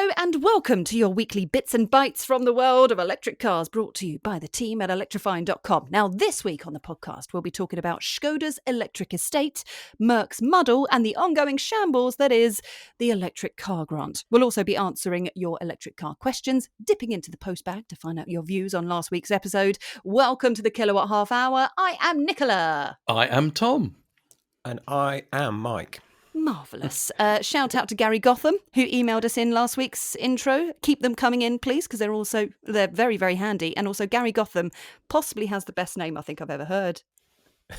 Hello and welcome to your weekly bits and bites from the world of electric cars, brought to you by the team at Electrifying.com. Now, this week on the podcast, we'll be talking about Škoda's electric estate, Merc's Muddle, and the ongoing shambles that is the electric car grant. We'll also be answering your electric car questions, dipping into the postbag to find out your views on last week's episode. Welcome to the Kilowatt Half Hour. I am Nicola. I am Tom. And I am Mike. Marvellous. Shout out to Gary Gotham, who emailed us in last week's intro. Keep them coming in, please, because they're very, very handy. And also, Gary Gotham possibly has the best name I think I've ever heard.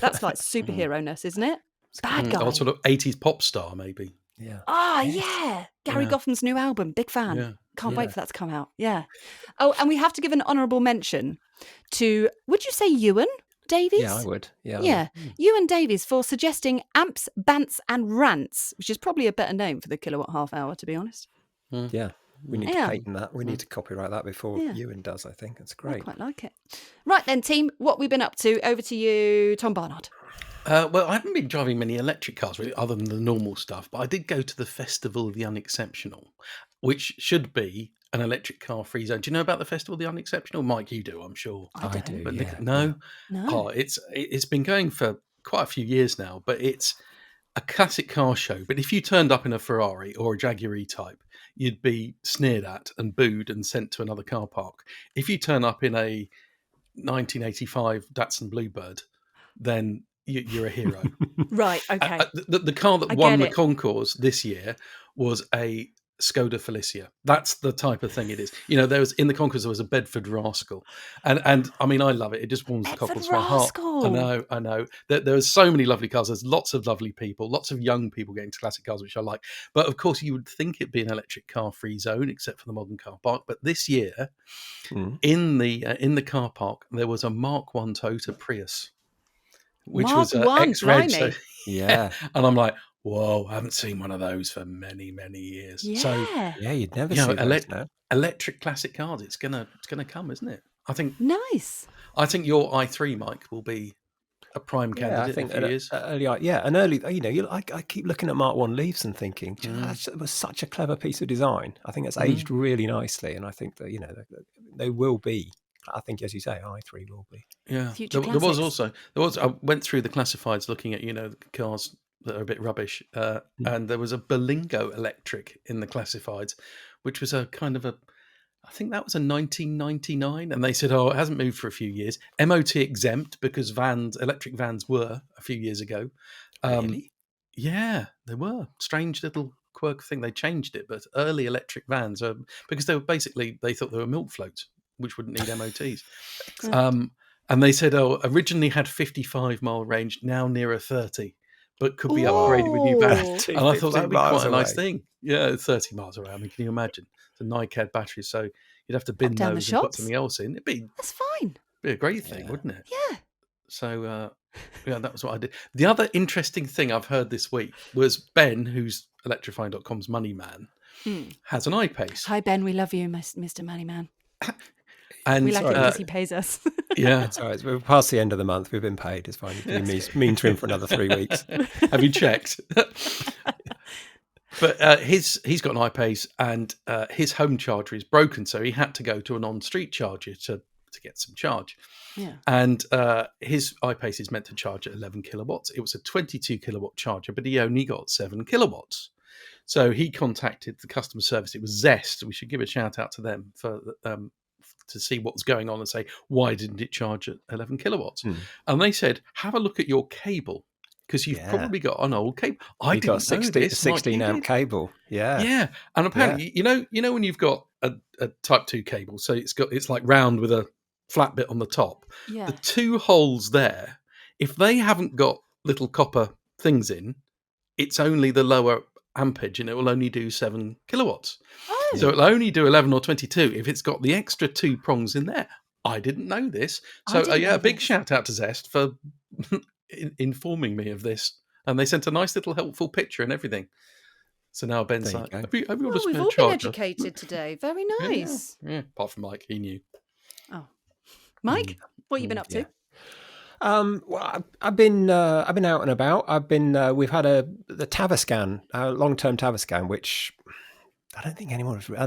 That's like superhero-ness, isn't it? Bad guy. Or sort of 80s pop star, maybe. Yeah. Yeah. Gary Gotham's new album. Big fan. Yeah. Can't wait for that to come out. Yeah. Oh, and we have to give an honourable mention to, would you say Ewan Davies? Yeah, I would. Yeah. Ewan Davies for suggesting Amps, Bants and Rants, which is probably a better name for the Kilowatt Half Hour, to be honest. Yeah. We need to patent that. We need to copyright that before Ewan does, I think. It's great. I quite like it. Right then, team, what we've been up to. Over to you, Tom Barnard. Well, I haven't been driving many electric cars, really, other than the normal stuff, but I did go to the Festival of the Unexceptional, which should be an electric car free zone. Do you know about the Festival of the Unexceptional? Mike, you do, I'm sure. I do, But yeah. No? No. Oh, it's been going for quite a few years now, but it's a classic car show. But if you turned up in a Ferrari or a Jaguar E-Type, you'd be sneered at and booed and sent to another car park. If you turn up in a 1985 Datsun Bluebird, then you're a hero. Right, okay. The car that won the concours this year was a Skoda Felicia. That's the type of thing it is. You know, in the concours there was a Bedford Rascal, and I mean I love it. It just warms the cockles to my heart. I know. There are so many lovely cars. There's lots of lovely people, lots of young people getting to classic cars, which I like. But of course, you would think it'd be an electric car free zone, except for the modern car park. But this year, in the car park, there was a Mark 1 Toyota Prius, which was ex-reg. So, yeah, and I'm like, whoa, I haven't seen one of those for many, many years. Yeah. So you'd never see those now. Electric classic cars, it's gonna come, isn't it? I think. Nice. I think your i3, Mike, will be a prime candidate in a few years. I keep looking at Mark 1 Leafs and thinking, it was such a clever piece of design. I think it's aged really nicely, and I think that they will be. I think, as you say, i3 will be. Yeah, there was. I went through the classifieds looking at the cars that are a bit rubbish, and there was a Berlingo electric in the classifieds, which was a kind of I think that was a 1999, and they said, it hasn't moved for a few years. MOT exempt because electric vans were a few years ago. Really? Yeah, they were. Strange little quirk thing. They changed it, but early electric vans because they thought they were milk floats, which wouldn't need MOTs. And they said, originally had 55-mile range, now nearer 30. But could be upgraded with new batteries. And I thought that would be quite a nice thing. Yeah, 30 miles away. I mean, can you imagine? It's a NiCad battery, so you'd have to bin those and put something else in. That's fine. Be a great thing, wouldn't it? Yeah. So, that was what I did. The other interesting thing I've heard this week was Ben, who's Electrifying.com's money man, has an iPace. Hi, Ben. We love you, Mr. Money Man. And we like it because he pays us. Yeah. It's all right. We're past the end of the month. We've been paid. It's fine. You can be mean to him for another 3 weeks. Have you checked? But he's got an iPace, and his home charger is broken, so he had to go to an on-street charger to get some charge. Yeah. And his iPace is meant to charge at 11 kilowatts. It was a 22 kilowatt charger, but he only got 7 kilowatts. So he contacted the customer service. It was Zest. We should give a shout out to them for to see what was going on and say, why didn't it charge at 11 kilowatts? And they said, have a look at your cable, because you've probably got an old cable. I didn't know this. 16 amp cable. Yeah. Yeah. And apparently, you know when you've got a type 2 cable, so it's like round with a flat bit on the top. Yeah. The 2 holes there, if they haven't got little copper things in, it's only the lower ampage and it will only do 7 kilowatts. So it'll only do 11 or 22 if it's got the extra 2 prongs in there. I didn't know this. So a big shout out to Zest for informing me of this. And they sent a nice little helpful picture and everything. So now Ben's like, have you got a spare we've all charger? been educated today. Very nice. Yeah. Apart from Mike, he knew. Oh, Mike, what have you been up to? Well, I've been out and about. We've had the Taviscan, long-term Taviscan, which I don't think any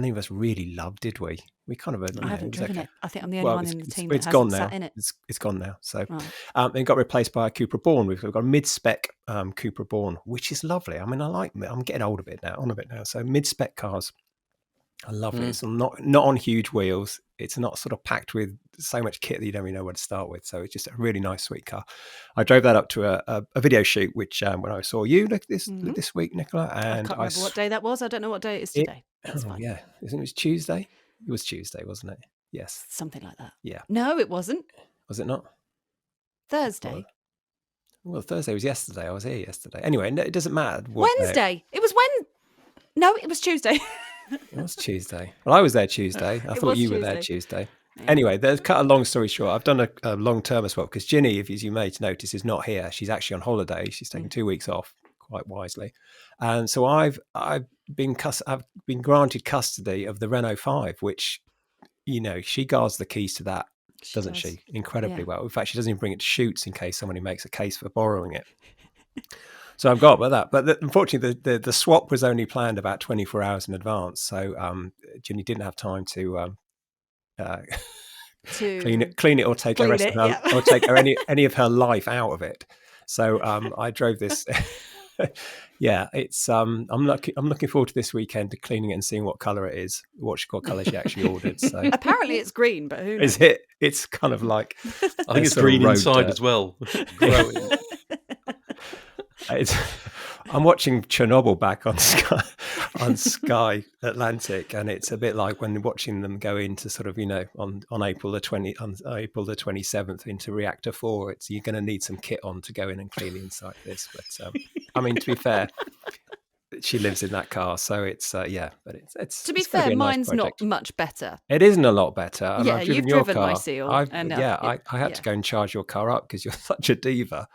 of us really loved, did we? We kind of. I haven't driven it. I think I'm the only one in the team that hasn't gone now. sat in it. It's gone now. So right. It got replaced by a Cupra Born. We've got a mid-spec Cupra Born, which is lovely. I mean, I'm getting on a bit now. So mid-spec cars, I love it. It's not on huge wheels. It's not sort of packed with so much kit that you don't really know where to start with. So it's just a really nice, sweet car. I drove that up to a video shoot, which when I saw you this week, Nicola, and I can't remember what day that was. I don't know what day it is today. That's fine. Yeah, isn't it was Tuesday? It was Tuesday, wasn't it? Yes, something like that. Yeah. No, it wasn't. Was it not? Thursday. Well, Thursday was yesterday. I was here yesterday. Anyway, it doesn't matter. Wednesday. It was No, it was Tuesday. It was Tuesday. Well, I was there Tuesday. I thought you were there Tuesday. Yeah. Anyway, cut a long story short. I've done a long term as well because Ginny, as you may notice, is not here. She's actually on holiday. She's taken 2 weeks off, quite wisely, and so I've been granted custody of the Renault 5, which, she guards the keys to that, doesn't she? Incredibly well. In fact, she doesn't even bring it to shoots in case somebody makes a case for borrowing it. So I've got that, but unfortunately, the swap was only planned about 24 hours in advance. So Ginny didn't have time to clean it or take the rest of her, or take any of her life out of it. So I drove this. It's I'm looking forward to this weekend to cleaning it and seeing what color it is, what color she actually ordered. So apparently it's green, but who knows? Is it? It's kind of like I think it's green inside as well. Growing. I'm watching Chernobyl back on Sky Atlantic, and it's a bit like when watching them go into sort of on April the 27th into reactor 4. You're going to need some kit on to go in and clean inside this. But I mean, to be fair, she lives in that car, so it's but it's to be fair, mine's not much better. It isn't a lot better. And yeah, you've driven car. my Seal. I had to go and charge your car up because you're such a diva.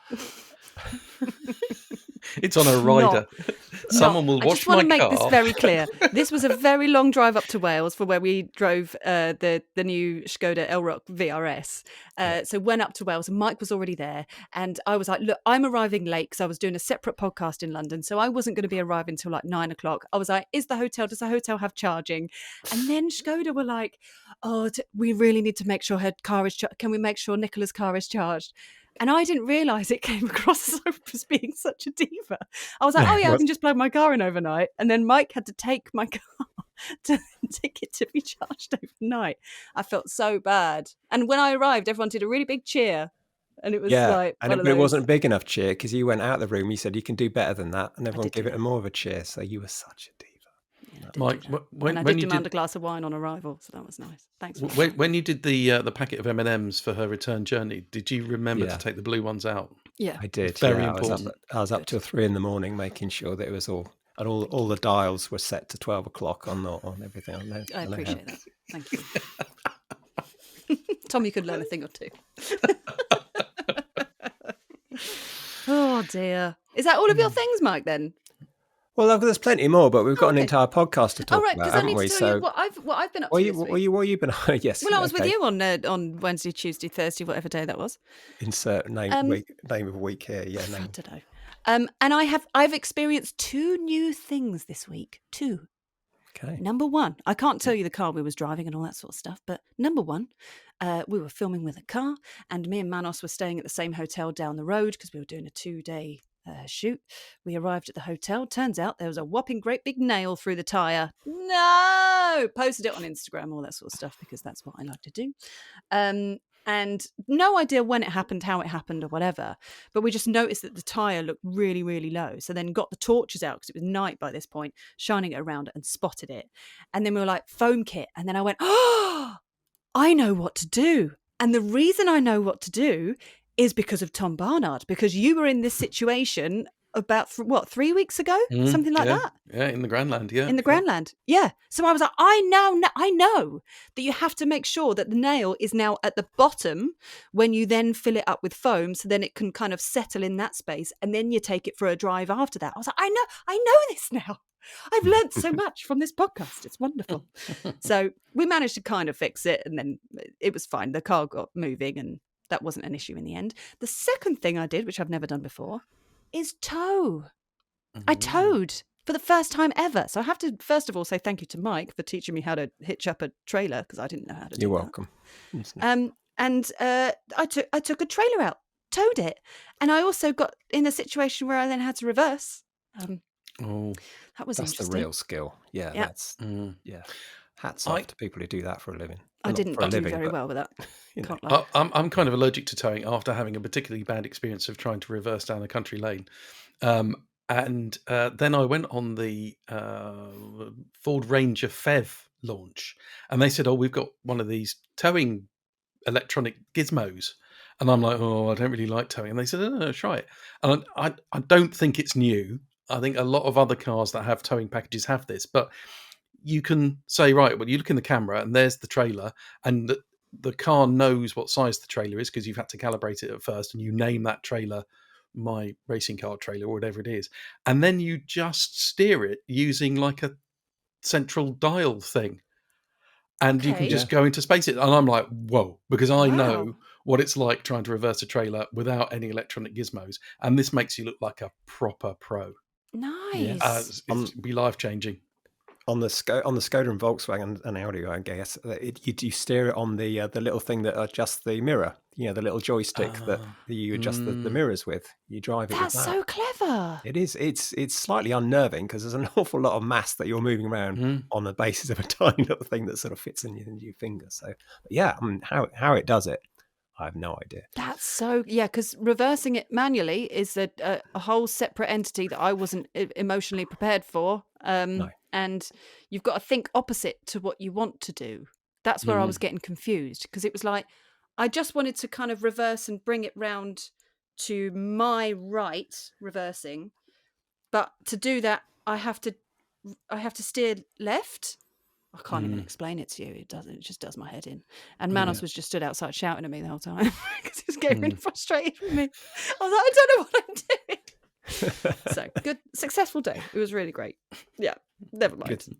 It's on a rider. Someone will watch my car. I just want to make this very clear. This was a very long drive up to Wales for where we drove the new Škoda Elrock VRS. So went up to Wales and Mike was already there. And I was like, look, I'm arriving late because I was doing a separate podcast in London. So I wasn't going to be arriving until like 9 o'clock. I was like, does the hotel have charging? And then Škoda were like, we really need to make sure her car is charged. Can we make sure Nicola's car is charged? And I didn't realise it came across as being such a diva. I was like, I can just plug my car in overnight. And then Mike had to take my car to take it to be charged overnight. I felt so bad. And when I arrived, everyone did a really big cheer. And it was it wasn't a big enough cheer because you went out of the room. You said, you can do better than that. And everyone gave it more of a cheer. So you were such a diva. Yeah, Mike, when I did demand a glass of wine on arrival, so that was nice. Thanks. When you did the packet of M&Ms for her return journey, did you remember to take the blue ones out? Yeah, I did. Very important. I was up till 3 a.m, making sure that it was all and all the dials were set to 12 o'clock on everything. I appreciate that. Thank you, Tom. You could learn a thing or two. Oh dear, is that all of your things, Mike? Then. Well, there's plenty more, but we've got an entire podcast to talk about, haven't we? So what I've been up to this week. What you been? Yes. Well, I was with you on Wednesday, Tuesday, Thursday, whatever day that was. Insert name of a week here. Yeah, name. I don't know. And I've experienced 2 new things this week. 2. Okay. Number 1, I can't tell you the car we was driving and all that sort of stuff, but number 1, we were filming with a car, and me and Manos were staying at the same hotel down the road because we were doing a 2-day shoot. We arrived at the hotel. Turns out there was a whopping great big nail through the tyre. No! Posted it on Instagram, all that sort of stuff, because that's what I like to do. And no idea when it happened, how it happened, or whatever. But we just noticed that the tyre looked really, really low. So then got the torches out, because it was night by this point, shining it around it and spotted it. And then we were like, foam kit. And then I went, I know what to do. And the reason I know what to do is because of Tom Barnard, because you were in this situation about 3 weeks ago, something like that. Yeah, in the Grandland. Yeah, in the Grandland. Yeah. So I was like, I know that you have to make sure that the nail is now at the bottom when you then fill it up with foam, so then it can kind of settle in that space, and then you take it for a drive after that. I was like, I know this now. I've learned so much from this podcast. It's wonderful. So we managed to kind of fix it, and then it was fine. The car got moving, and that wasn't an issue in the end. The second thing I did, which I've never done before, is tow. I towed for the first time ever. So I have to, first of all, say thank you to Mike for teaching me how to hitch up a trailer, because I didn't know how to do that. You're welcome. I took a trailer out, towed it, and I also got in a situation where I then had to reverse. That was that's interesting. the real skill. Yeah, that's hats off to people who do that for a living. I didn't do very well with that. Can't lie. I'm kind of allergic to towing after having a particularly bad experience of trying to reverse down a country lane. And then I went on the Ford Ranger PHEV launch, and they said, "Oh, we've got one of these towing electronic gizmos." And I'm like, "Oh, I don't really like towing." And they said, "No, try it." And I don't think it's new. I think a lot of other cars that have towing packages have this, but you can say, right, well, you look in the camera and there's the trailer, and the car knows what size the trailer is because you've had to calibrate it at first, and you name that trailer my racing car trailer or whatever it is, and then you just steer it using like a central dial thing, and you can just go into space it. And I'm like, whoa, because I know what it's like trying to reverse a trailer without any electronic gizmos, and this makes you look like a proper pro. Nice. It'd be life-changing. On the Skoda and Volkswagen and Audi, I guess, you steer it on the little thing that adjusts the mirror. You know, the little joystick that you adjust the mirrors with. You drive it. That's with that. so clever. It is. It's slightly unnerving because there's an awful lot of mass that you're moving around on the basis of a tiny little thing that sort of fits in your finger. So, yeah, I mean, how it does it, I have no idea. That's so, because reversing it manually is a whole separate entity that I wasn't emotionally prepared for. No. And you've got to think opposite to what you want to do. That's where I was getting confused, because it was like, I just wanted to kind of reverse and bring it round to my right, reversing. But to do that, I have to steer left. I can't even explain it to you. It just does my head in. And Manos was just stood outside shouting at me the whole time because he was getting really frustrated with me. I was like, I don't know what I'm doing. So good, successful day. It was really great. Yeah, never mind.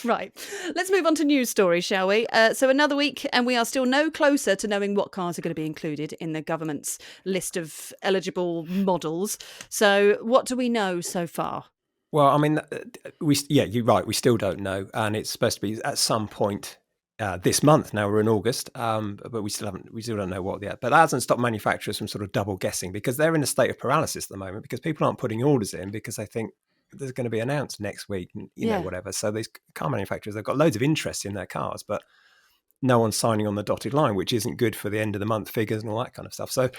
Right, let's move on to news stories, shall we? So another week, and we are still no closer to knowing what cars are going to be included in the government's list of eligible models. So what do we know so far? Well, I mean, you're right. We still don't know, and it's supposed to be at some point this month. Now we're in August, but we still don't know what yet. But that hasn't stopped manufacturers from sort of double guessing, because they're in a state of paralysis at the moment, because people aren't putting orders in because they think there's going to be announced next week, and know, whatever. So these car manufacturers, they've got loads of interest in their cars, but no one's signing on the dotted line, which isn't good for the end of the month figures and all that kind of stuff. So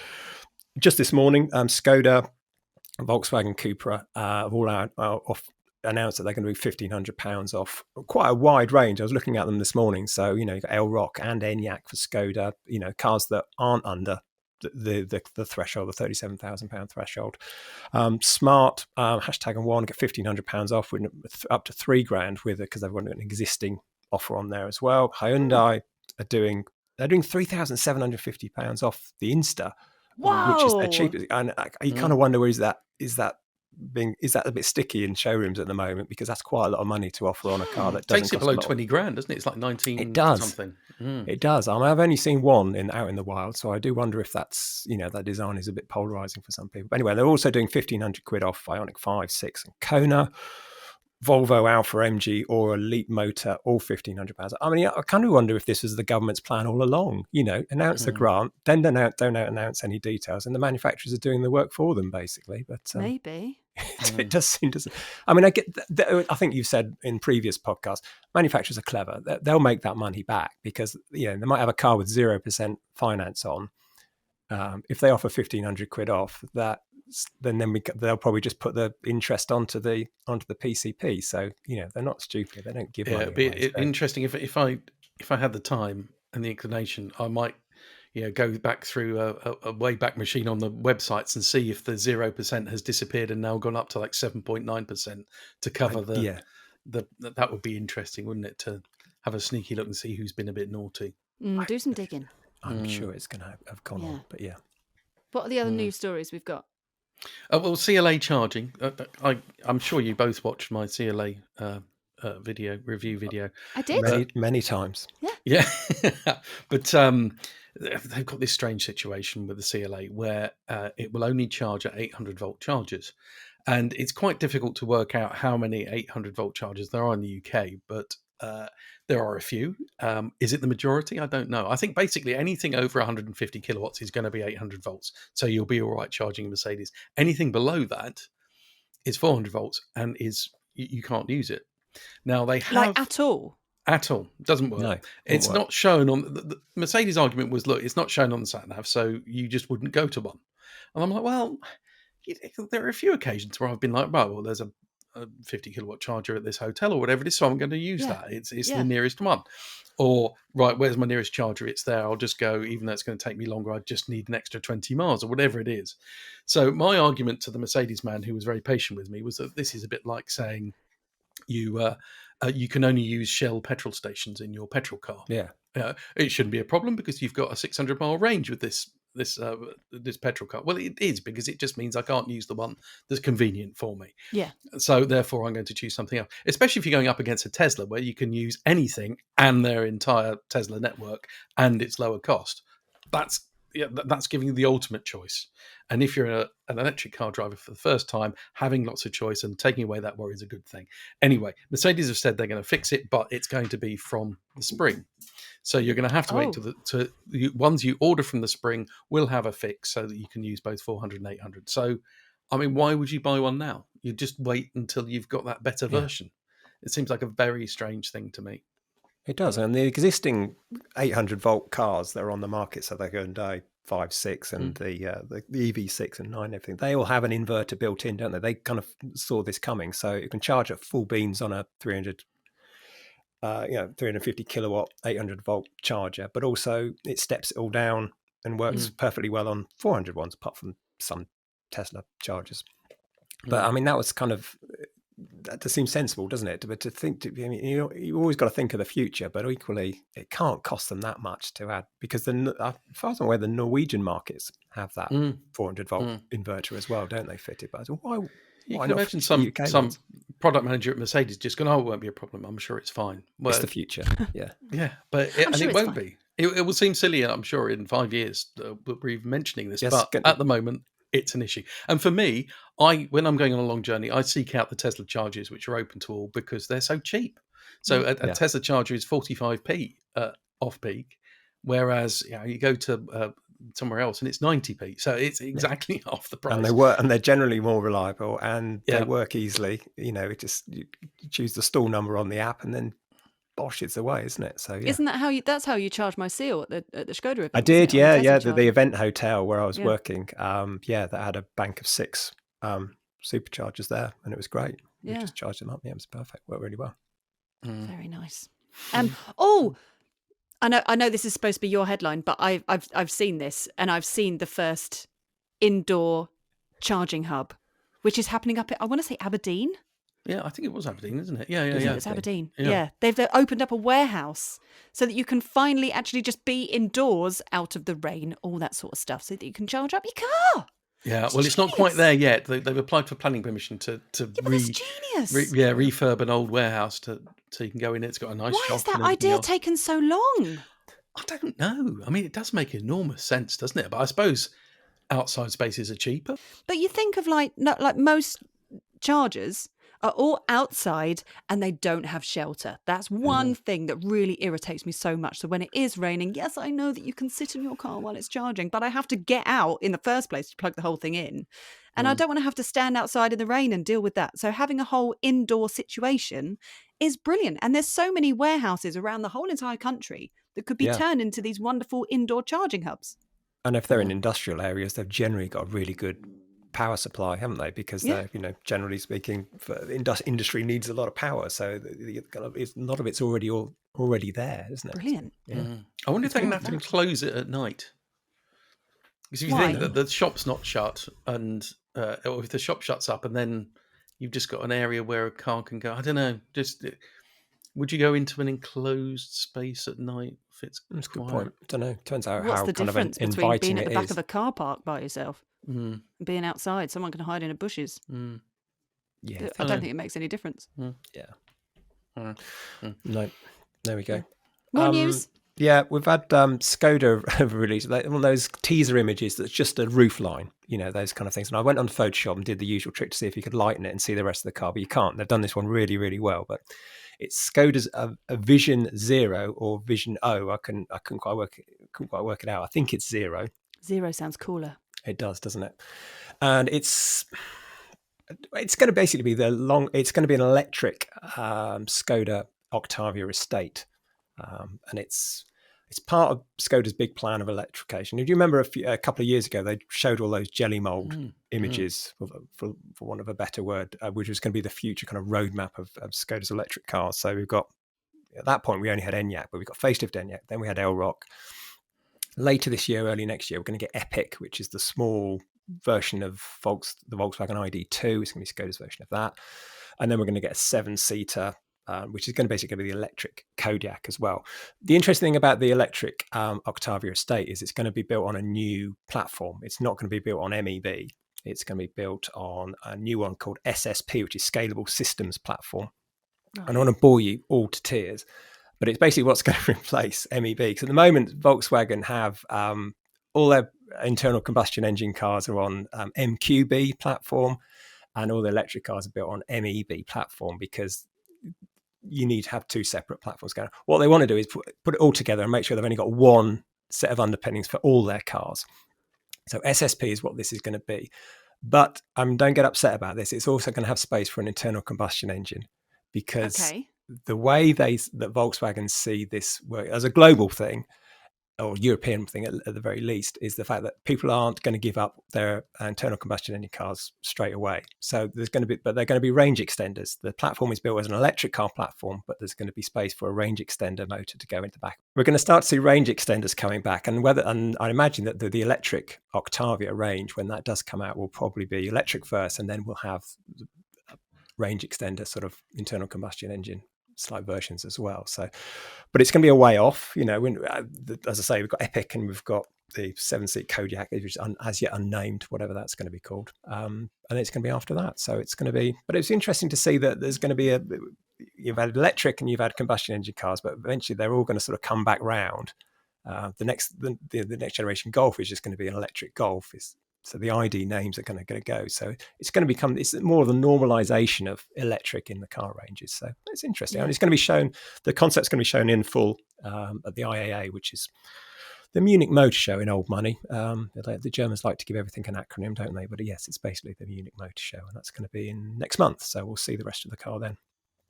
just this morning, Skoda, Volkswagen, Cupra have all announced that they're going to be £1,500 off. Quite a wide range. I was looking at them this morning. So, you've got Elrock and Enyaq for Skoda, cars that aren't under the threshold, the £37,000 threshold. Smart, #1, get £1,500 off, with up to £3,000 with it, because they've got an existing offer on there as well. Hyundai they're doing £3,750 off the Insta. Wow. Which is their cheapest, and you kind of wonder, is that a bit sticky in showrooms at the moment, because that's quite a lot of money to offer on a car that doesn't takes it below 20 grand, doesn't it? It's like 19. It does. Something. It does. I mean, I've only seen one out in the wild, so I do wonder if that's that design is a bit polarizing for some people. But anyway, they're also doing £1,500 off Ioniq 5, 6, and Kona. Volvo, Alfa, MG, or a Leap Motor, all £1,500. I mean, I kind of wonder if this was the government's plan all along. Announce the grant, then don't announce any details, and the manufacturers are doing the work for them, basically. But maybe it does seem to. I mean, I think you've said in previous podcasts, manufacturers are clever. They'll make that money back, because they might have a car with 0% finance on. If they offer £1,500 off, they'll probably just put the interest onto the PCP. So they're not stupid. They don't give money. It'd be interesting if I had the time and the inclination, I might go back through a Wayback Machine on the websites and see if the 0% has disappeared and now gone up to like 7.9% to cover that would be interesting, wouldn't it, to have a sneaky look and see who's been a bit naughty. Do some digging. I'm sure it's going to have gone on, but yeah. What are the other news stories we've got? Well, CLA charging. I'm sure you both watched my CLA review video. I did many times. Yeah. But they've got this strange situation with the CLA where it will only charge at 800 volt chargers, And it's quite difficult to work out how many 800-volt chargers there are in the UK, but there are a few. Is it the majority? I don't know. I think basically anything over 150 kilowatts is going to be 800 volts. So you'll be all right charging a Mercedes. Anything below that is 400 volts and you can't use it. Now they have... Like at all? At all. Doesn't work. No, it's work. Not shown on... The Mercedes argument was, look, it's not shown on the sat-nav, so you just wouldn't go to one. And I'm like, well, there are a few occasions where I've been like, right, well, there's a 50 kilowatt charger at this hotel or whatever it is, so I'm going to use that. It's the nearest one. Or, right, where's my nearest charger? It's there. I'll just go, even though it's going to take me longer, I just need an extra 20 miles or whatever it is. So my argument to the Mercedes man, who was very patient with me, was that this is a bit like saying you can only use Shell petrol stations in your petrol car. Yeah. It shouldn't be a problem because you've got a 600-mile range with this petrol car. Well, it is, because it just means I can't use the one that's convenient for me. Yeah. So therefore, I'm going to choose something else. Especially if you're going up against a Tesla, where you can use anything and their entire Tesla network, and it's lower cost. That's giving you the ultimate choice. And if you're an electric car driver for the first time, having lots of choice and taking away that worry is a good thing. Anyway, Mercedes have said they're going to fix it, but it's going to be from the spring. So you're going to have to wait till the ones you order from the spring will have a fix so that you can use both 400 and 800. So, I mean, why would you buy one now? You just wait until you've got that better version. It seems like a very strange thing to me. It does. And the existing 800-volt cars that are on the market, so they go and die 5, 6, and the EV6 and 9, everything, they all have an inverter built in, don't they? They kind of saw this coming. So you can charge at full beams on a 350 kilowatt 800-volt charger, but also it steps it all down and works perfectly well on 400 ones, apart from some Tesla chargers. But I mean, that was kind of... That does seem sensible, doesn't it? But to think, you always got to think of the future, but equally, it can't cost them that much to add, because as far as I'm aware, the Norwegian markets have that 400-volt inverter as well, don't they? Fitted, but why you can not imagine some product manager at Mercedes just going, "Oh, it won't be a problem. I'm sure it's fine." Well, it's the future, yeah, but it won't be. It will seem silly, I'm sure, in 5 years we're even mentioning this, but at the moment, it's an issue. And for me, when I'm going on a long journey, I seek out the Tesla chargers, which are open to all, because they're so cheap. So a Tesla charger is 45p off peak, whereas you go to somewhere else and it's 90p. So it's exactly half the price. And they're generally more reliable, and they work easily. You choose the stall number on the app, and then bosh, it's away, isn't it? So isn't that that's how you charge my seal at the Škoda event? I did, the event hotel where I was working, that had a bank of 6 superchargers there, and it was great. We just charged them up. Yeah, it was perfect. Worked really well. Very nice. I know this is supposed to be your headline, but I've seen this, and I've seen the first indoor charging hub, which is happening up at, I want to say, Aberdeen. Yeah, I think it was Aberdeen, isn't it? Yeah. It's Aberdeen. Yeah. They've opened up a warehouse so that you can finally actually just be indoors, out of the rain, all that sort of stuff, so that you can charge up your car. Yeah, it's not quite there yet. They've applied for planning permission to refurb an old warehouse so you can go in. It's got a nice shop. Why has that idea taken so long? I don't know. I mean, it does make enormous sense, doesn't it? But I suppose outside spaces are cheaper. But you think of like most chargers are all outside and they don't have shelter. That's one thing that really irritates me so much. So when it is raining, yes, I know that you can sit in your car while it's charging, but I have to get out in the first place to plug the whole thing in. And I don't want to have to stand outside in the rain and deal with that. So having a whole indoor situation is brilliant. And there's so many warehouses around the whole entire country that could be turned into these wonderful indoor charging hubs. And if they're in industrial areas, they've generally got a really good power supply, haven't they? Because they're, generally speaking, industry needs a lot of power, so a lot of it's already there, isn't it? Brilliant. I wonder if they're going to have to close it at night, because if you think that the shop's not shut, and or if the shop shuts up, and then you've just got an area where a car can go. I don't know. Would you go into an enclosed space at night if it's That's a good point. I don't know. Turns out what's how the kind difference of between inviting being at the back is. of a car park by yourself and being outside? Someone can hide in the bushes. Yeah, I don't think it makes any difference. No, there we go. More news. Yeah, we've had Skoda have released one of those teaser images that's just a roof line, those kind of things. And I went on Photoshop and did the usual trick to see if you could lighten it and see the rest of the car, but you can't. They've done this one really, really well. But it's Skoda's a Vision Zero or Vision O. I couldn't quite work it out. I think it's Zero. Zero sounds cooler. It does, doesn't it? And it's going to basically be it's going to be an electric Skoda Octavia estate, and it's part of Skoda's big plan of electrification. Do you remember a couple of years ago they showed all those jelly mold images, for want of a better word, which was going to be the future kind of roadmap of Skoda's electric cars. So we've got, at that point we only had Enyaq, but we've got facelift Enyaq, then we had Elrock. Later this year, early next year, we're going to get Epic, which is the small version of the Volkswagen ID2. It's going to be Skoda's version of that. And then we're going to get a 7-seater, which is going to basically be the electric Kodiaq as well. The interesting thing about the electric Octavia estate is it's going to be built on a new platform. It's not going to be built on MEB. It's going to be built on a new one called SSP, which is Scalable Systems Platform. Oh. And I want to bore you all to tears, but it's basically what's going to replace MEB. Because at the moment, Volkswagen have all their internal combustion engine cars are on MQB platform, and all the electric cars are built on MEB platform because you need to have two separate platforms going. What they want to do is put it all together and make sure they've only got one set of underpinnings for all their cars. So SSP is what this is going to be. But don't get upset about this. It's also going to have space for an internal combustion engine, because the way that Volkswagen see this work as a global thing, or European thing at the very least, is the fact that people aren't going to give up their internal combustion engine cars straight away. So they're going to be range extenders. The platform is built as an electric car platform, but there's going to be space for a range extender motor to go into the back. We're going to start to see range extenders coming back, and I imagine that the electric Octavia range, when that does come out, will probably be electric first, and then we'll have range extender sort of internal combustion engine slight versions as well. So, but it's going to be a way off, as I say, we've got Epic and we've got the 7-seat Kodiaq, which is as yet unnamed, whatever that's going to be called. And it's going to be after that. So it's going to be, but it's interesting to see that there's going to be you've had electric and you've had combustion engine cars, but eventually they're all going to sort of come back round. The next generation Golf is just going to be an electric Golf. So the ID names are going to go. So it's going to become, it's more of the normalization of electric in the car ranges. So it's interesting. Yeah. And it's going to be shown, the concept's going to be shown in full at the IAA, which is the Munich Motor Show in old money. The Germans like to give everything an acronym, don't they? But yes, it's basically the Munich Motor Show, and that's going to be in next month. So we'll see the rest of the car then.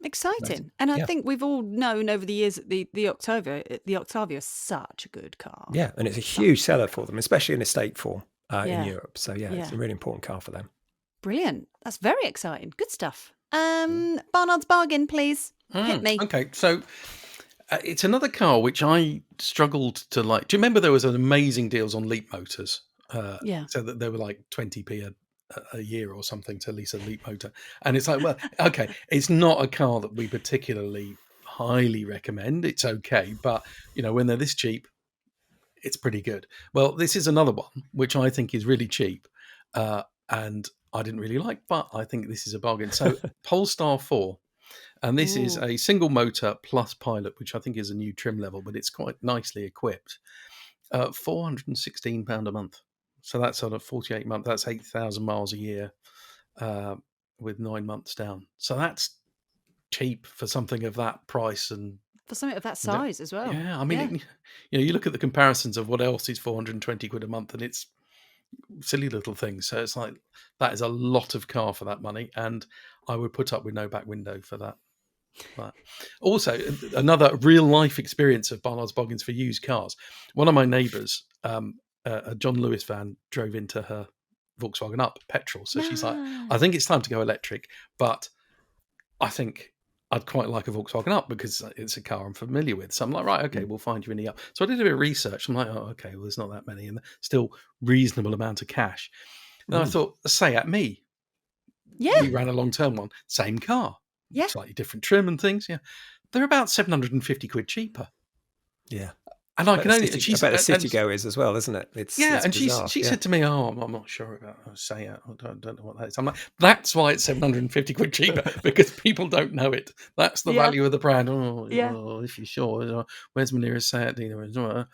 Exciting. And I think we've all known over the years that the Octavia is such a good car. Yeah, and it's a huge seller for them, especially in estate form. In Europe. So it's a really important car for them. Brilliant. That's very exciting. Good stuff. Barnard's bargain, please. Hit me. Okay, so it's another car which I struggled to like. Do you remember there was an amazing deals on Leap Motors? So that they were like 20p a year or something to lease a Leap motor. And it's like, well, okay, it's not a car that we particularly highly recommend. It's okay. But, when they're this cheap, it's pretty good. Well, this is another one which I think is really cheap, and I didn't really like, but I think this is a bargain. So Polestar 4, and this is a single motor plus pilot, which I think is a new trim level, but it's quite nicely equipped. £416 a month. So that's on a 48 month. That's 8,000 miles a year with 9 months down. So that's cheap for something of that price and for something of that size as well. Yeah, I mean, you look at the comparisons of what else is 420 quid a month, and it's silly little things. So it's like, that is a lot of car for that money, and I would put up with no back window for that. But also, another real life experience of Barnard's bargains for used cars. One of my neighbours, a John Lewis van, drove into her Volkswagen Up petrol. So she's like, I think it's time to go electric, but I think I'd quite like a Volkswagen Up because it's a car I'm familiar with. So I'm like, right, okay, we'll find you in the Up. So I did a bit of research. I'm like, oh, okay, well, there's not that many, and still reasonable amount of cash. And I thought, say at me. Yeah. We ran a long-term one, same car. Yeah. Slightly different trim and things. Yeah. They're about 750 quid cheaper. Yeah. And I can only. I bet the city go is as well, isn't it? It's bizarre. She said to me, "Oh, I'm not sure about say it. I don't know what that is." I'm like, "That's why it's 750 quid cheaper because people don't know it. That's the value of the brand." Oh, if you're sure, where's my nearest Seat dealer?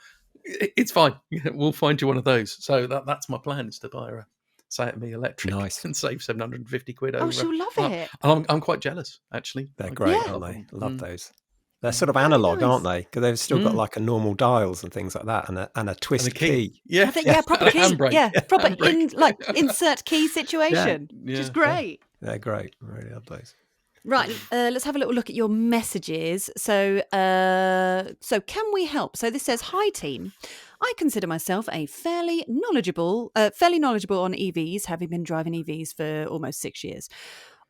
It's fine. We'll find you one of those. So that's my plan: is to buy a Seat Me Electric and save 750 quid over. Oh, she'll love it. I'm quite jealous, actually. They're great, aren't they? I love those. They're sort of analog, aren't they? Because they've still got like a normal dials and things like that, and a twist key. Yeah, proper key. Proper insert key situation, which is great. They're great. I really love those. Right, let's have a little look at your messages. So can we help? So this says, "Hi team, I consider myself a fairly knowledgeable on EVs, having been driving EVs for almost 6 years.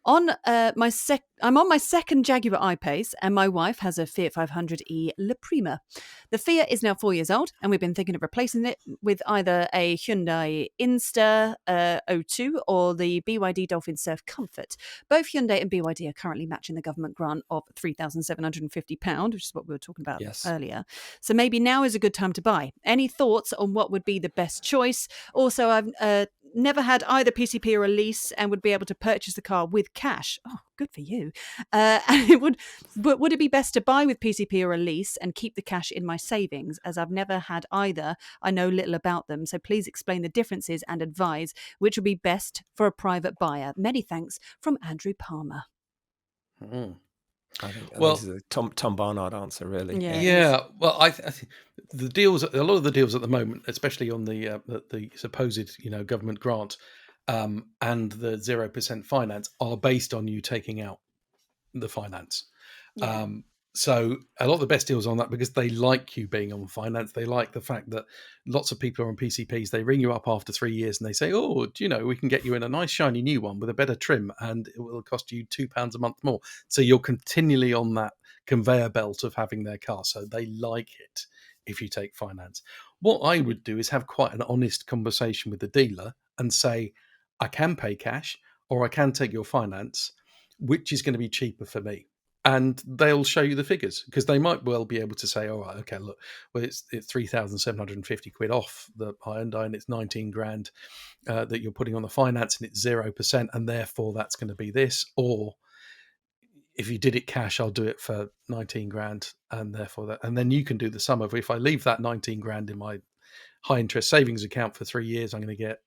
I'm on my second Jaguar I-Pace, and my wife has a Fiat 500e La Prima. The Fiat is now 4 years old, and we've been thinking of replacing it with either a Hyundai Insta 02 or the BYD Dolphin Surf Comfort. Both Hyundai and BYD are currently matching the government grant of £3,750, which is what we were talking about earlier. So maybe now is a good time to buy. Any thoughts on what would be the best choice? Also, I've never had either PCP or a lease and would be able to purchase the car with cash." Oh, good for you. And would it be best to buy with PCP or a lease and keep the cash in my savings? As I've never had either, I know little about them. So please explain the differences and advise which would be best for a private buyer. Many thanks, from Andrew Palmer. I think this is a Tom Barnard answer, really. Yeah. Well, I think the deals, a lot of the deals at the moment, especially on the supposed government grant and the 0% finance, are based on you taking out the finance. Yeah. So a lot of the best deals on that, because they like you being on finance. They like the fact that lots of people are on PCPs. They ring you up after 3 years and they say, "Oh, we can get you in a nice shiny new one with a better trim, and it will cost you £2 a month more." So you're continually on that conveyor belt of having their car. So they like it if you take finance. What I would do is have quite an honest conversation with the dealer and say, "I can pay cash or I can take your finance. Which is going to be cheaper for me?" And they'll show you the figures, because they might well be able to say, "All right, okay, look, well, it's 3,750 quid off the Hyundai, and it's 19 grand that you're putting on the finance, and it's 0%, and therefore that's going to be this." Or if you did it cash, I'll do it for 19 grand, and therefore that, and then you can do the sum of, if I leave that 19 grand in my high interest savings account for 3 years, I'm going to get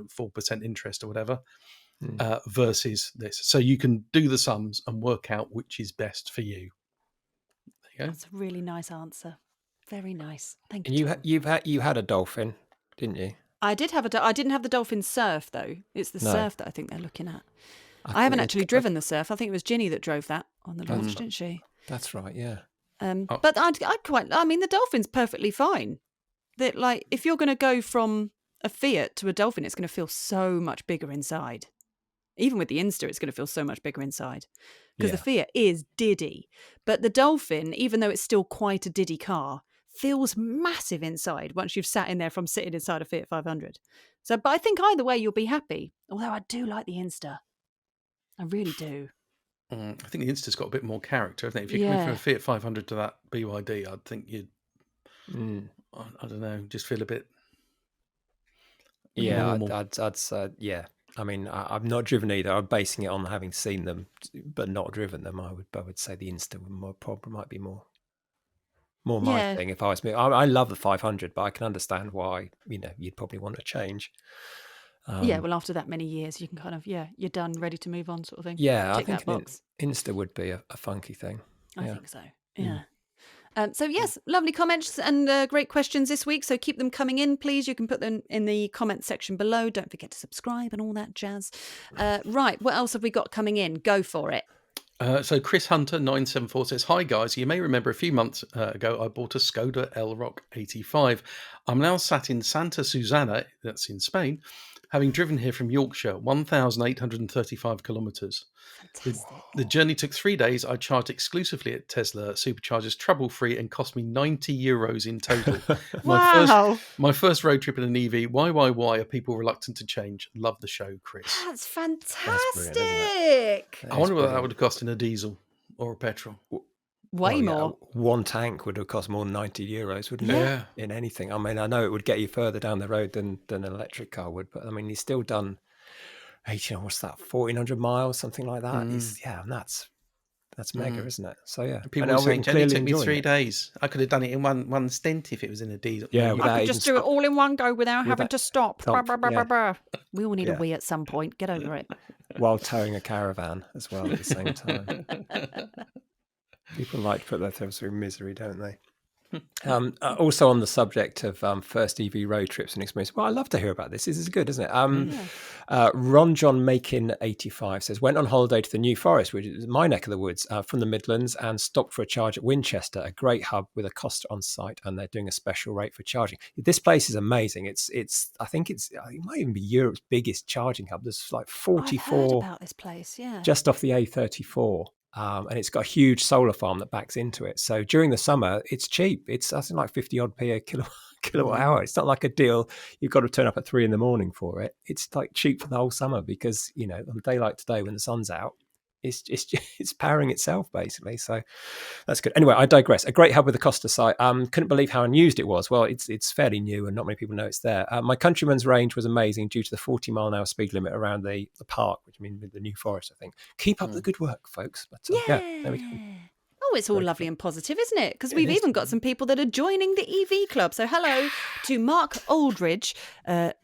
4% interest or whatever. Versus this, so you can do the sums and work out which is best for you. There you go. That's a really nice answer. Very nice. Thank you. And you had a Dolphin, didn't you? I did have I didn't have the Dolphin Surf though. It's the Surf that I think they're looking at. I haven't actually driven the Surf. I think it was Ginny that drove that on the launch, didn't she? That's right. Yeah. But the Dolphin's perfectly fine. That, like, if you're going to go from a Fiat to a Dolphin, it's going to feel so much bigger inside. Even with the Insta, it's going to feel so much bigger inside, because the Fiat is diddy. But the Dolphin, even though it's still quite a diddy car, feels massive inside once you've sat in there from sitting inside a Fiat 500. So, but I think either way you'll be happy. Although I do like the Insta. I really do. I think the Insta's got a bit more character, hasn't it? If you're coming from a Fiat 500 to that BYD, I'd think you'd, I don't know, just feel a bit normal. I'd say, yeah. I mean, I've not driven either. I'm basing it on having seen them, but not driven them. I would say the Insta might be more my thing if I was me. I love the 500, but I can understand why you'd probably want to change. Well, after that many years, you can kind of you're done, ready to move on, sort of thing. Yeah, Tick I think that box. Insta would be a funky thing. I think so. Yeah. So yes, lovely comments and great questions this week. So keep them coming in, please. You can put them in the comment section below. Don't forget to subscribe and all that jazz. Right, what else have we got coming in? Go for it. So Chris Hunter 974 says, "Hi guys, you may remember a few months ago I bought a Skoda Elrock 85. I'm now sat in Santa Susana, that's in Spain, having driven here from Yorkshire, 1,835 kilometres. The journey took 3 days. I charged exclusively at Tesla Superchargers, trouble-free, and cost me €90 in total. Wow. My first road trip in an EV. Why are people reluctant to change? Love the show, Chris." That's fantastic. I wonder what that would have cost in a diesel or a petrol. Way more. One tank would have cost more than €90, wouldn't it? In anything. I mean, I know it would get you further down the road than an electric car would, but I mean, he's still done, what's that, 1,400 miles, something like that. And that's mega, isn't it? So yeah, people were saying, "It took me 3 days. I could have done it in one stint if it was in a diesel." Yeah, I could just do it all in one go without having to stop. Yeah. We all need a wee at some point. Get over it. While towing a caravan as well at the same time. People like to put themselves through misery, don't they? Also on the subject of first EV road trips and experience. Well, I love to hear about this. This is good, isn't it? Ron John Makin 85 says, went on holiday to the New Forest, which is my neck of the woods, from the Midlands, and stopped for a charge at Winchester, a great hub with a Costa on site, and they're doing a special rate for charging. This place is amazing. I think it might even be Europe's biggest charging hub. There's like 44 I've heard about this place, just off the A34. And it's got a huge solar farm that backs into it. So during the summer, it's cheap. It's I think like 50 odd p a kilowatt hour. It's not like a deal you've got to turn up at 3 a.m. for it. It's like cheap for the whole summer because, on a day like today when the sun's out, it's powering itself basically. So that's good. Anyway, I digress. A great hub with the Costa site. Couldn't believe how unused it was. Well, it's fairly new and not many people know it's there. My Countryman's range was amazing due to the 40-mile-an-hour speed limit around the park, which means the New Forest, I think. Keep up the good work, folks. But, there we go. Oh, it's all lovely and positive, isn't it? Because we've even got some people that are joining the EV club. So hello to Mark Aldridge. What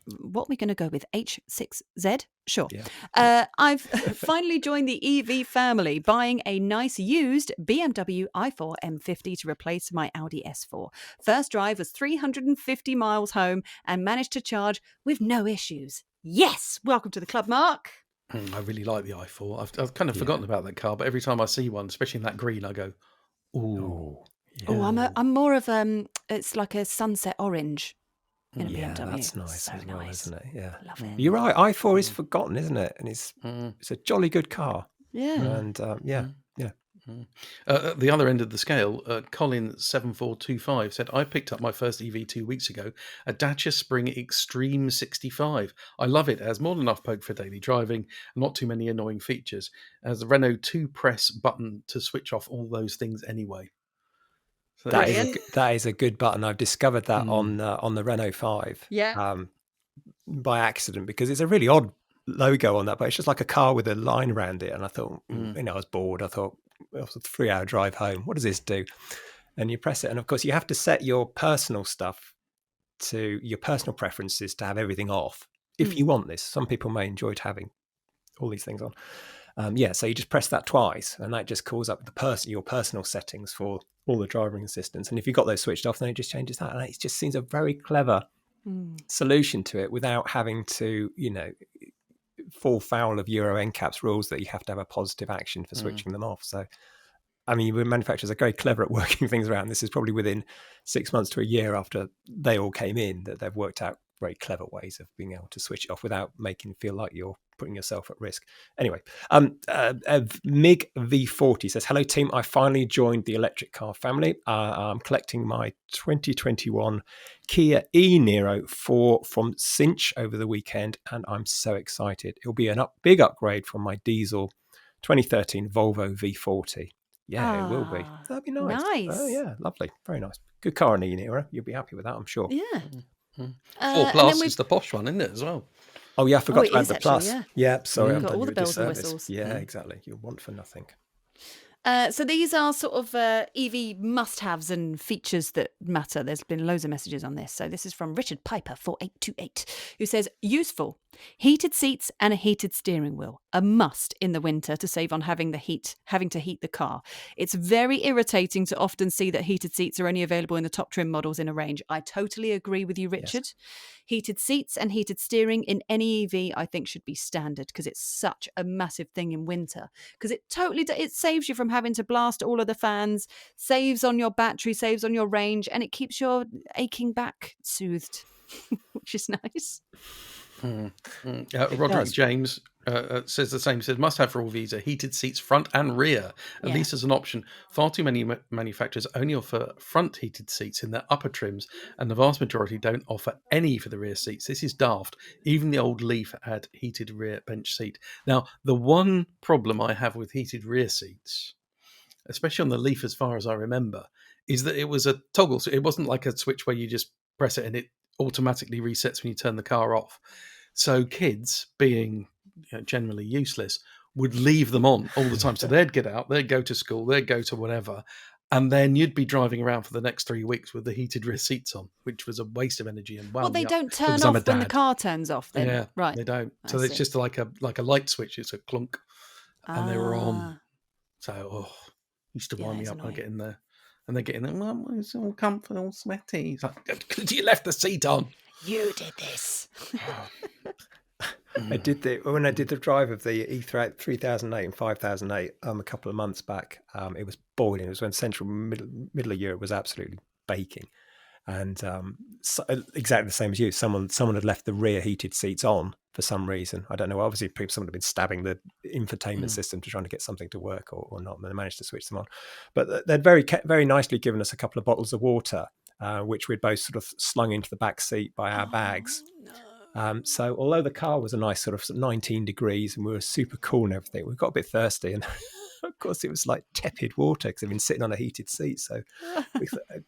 are we going to go with? H6Z? Sure. Yeah. I've finally joined the EV family, buying a nice used BMW i4 M50 to replace my Audi S4. First drive was 350 miles home and managed to charge with no issues. Yes! Welcome to the club, Mark. I really like the i4. I've kind of forgotten about that car, but every time I see one, especially in that green, I go, "Ooh." Yeah. Oh, I'm more of it's like a sunset orange in a BMW. That's nice so as well, isn't it? Yeah, love it. You're right. i4 is forgotten, isn't it? And it's a jolly good car. Yeah, and At the other end of the scale, Colin7425 said, I picked up my first EV 2 weeks ago, a Dacia Spring Extreme 65. I love it. It has more than enough poke for daily driving, not too many annoying features. It has the Renault 2-press button to switch off all those things anyway. So that is a good button. I've discovered that on the Renault 5 by accident because it's a really odd logo on that, but it's just like a car with a line around it. And I thought, I was bored. I thought, it was a 3-hour drive home. What does this do? And you press it. And of course, you have to set your personal stuff to your personal preferences to have everything off. If you want this, some people may enjoy having all these things on. So you just press that twice and that just calls up your personal settings for all the driving assistants. And if you've got those switched off, then it just changes that. And it just seems a very clever solution to it without having to, fall foul of Euro NCAP's rules that you have to have a positive action for switching them off. So, I mean, manufacturers are very clever at working things around. This is probably within 6 months to a year after they all came in that they've worked out very clever ways of being able to switch it off without making you feel like you're putting yourself at risk. Anyway, MIG V40 says, hello team, I finally joined the electric car family. I'm collecting my 2021 Kia e-Niro 4 from Cinch over the weekend, and I'm so excited. It'll be a big upgrade from my diesel 2013 Volvo V40. Yeah, it will be. That'd be nice. Oh yeah, lovely. Very nice. Good car, an e-Niro. You'll be happy with that, I'm sure. Yeah. 4 Plus is the posh one, isn't it, as well? Oh yeah, I forgot to add the Plus. Yeah, sorry, I've got done all you the a bells and disservice. whistles. Yeah, exactly. You'll want for nothing. So these are sort of EV must-haves and features that matter. There's been loads of messages on this. So this is from Richard Piper 4828, who says, useful. Heated seats and a heated steering wheel, a must in the winter to save on having to heat the car. It's very irritating to often see that heated seats are only available in the top trim models in a range. I totally agree with you, Richard. Yes. Heated seats and heated steering in any EV, I think, should be standard because it's such a massive thing in winter. Because it saves you from having to blast all of the fans, saves on your battery, saves on your range, and it keeps your aching back soothed, which is nice. Roderick James says the same. He says, must have for all these are heated seats front and rear, at least as an option. Far too many manufacturers only offer front heated seats in their upper trims, and the vast majority don't offer any for the rear seats. This is daft. Even the old Leaf had heated rear bench seat. Now, the one problem I have with heated rear seats especially on the Leaf, as far as I remember, is that it was a toggle. So it wasn't like a switch where you just press it and it automatically resets when you turn the car off. So kids, being generally useless, would leave them on all the time. So they'd get out, they'd go to school, they'd go to whatever, and then you'd be driving around for the next 3 weeks with the heated rear seats on, which was a waste of energy and Well, they don't turn off when the car turns off then. Yeah, right. They don't. So it's just like a light switch. It's a clunk, and they were on. So used to wind me up when I get in there. And they get in there, Mum, it's all comfy, all sweaty. It's like, because you left the seat on. You did this. When I did the drive of the E3008 and 5008 a couple of months back, it was boiling. It was when central middle of Europe was absolutely baking, and exactly the same as you. Someone had left the rear heated seats on for some reason. I don't know. Obviously, someone had been stabbing the infotainment system to try to get something to work or not, and they managed to switch them on. But they'd very nicely given us a couple of bottles of water, which we'd both sort of slung into the back seat by our bags. So although the car was a nice sort of 19 degrees and we were super cool and everything, we got a bit thirsty, and of course it was like tepid water because they've been sitting on a heated seat. So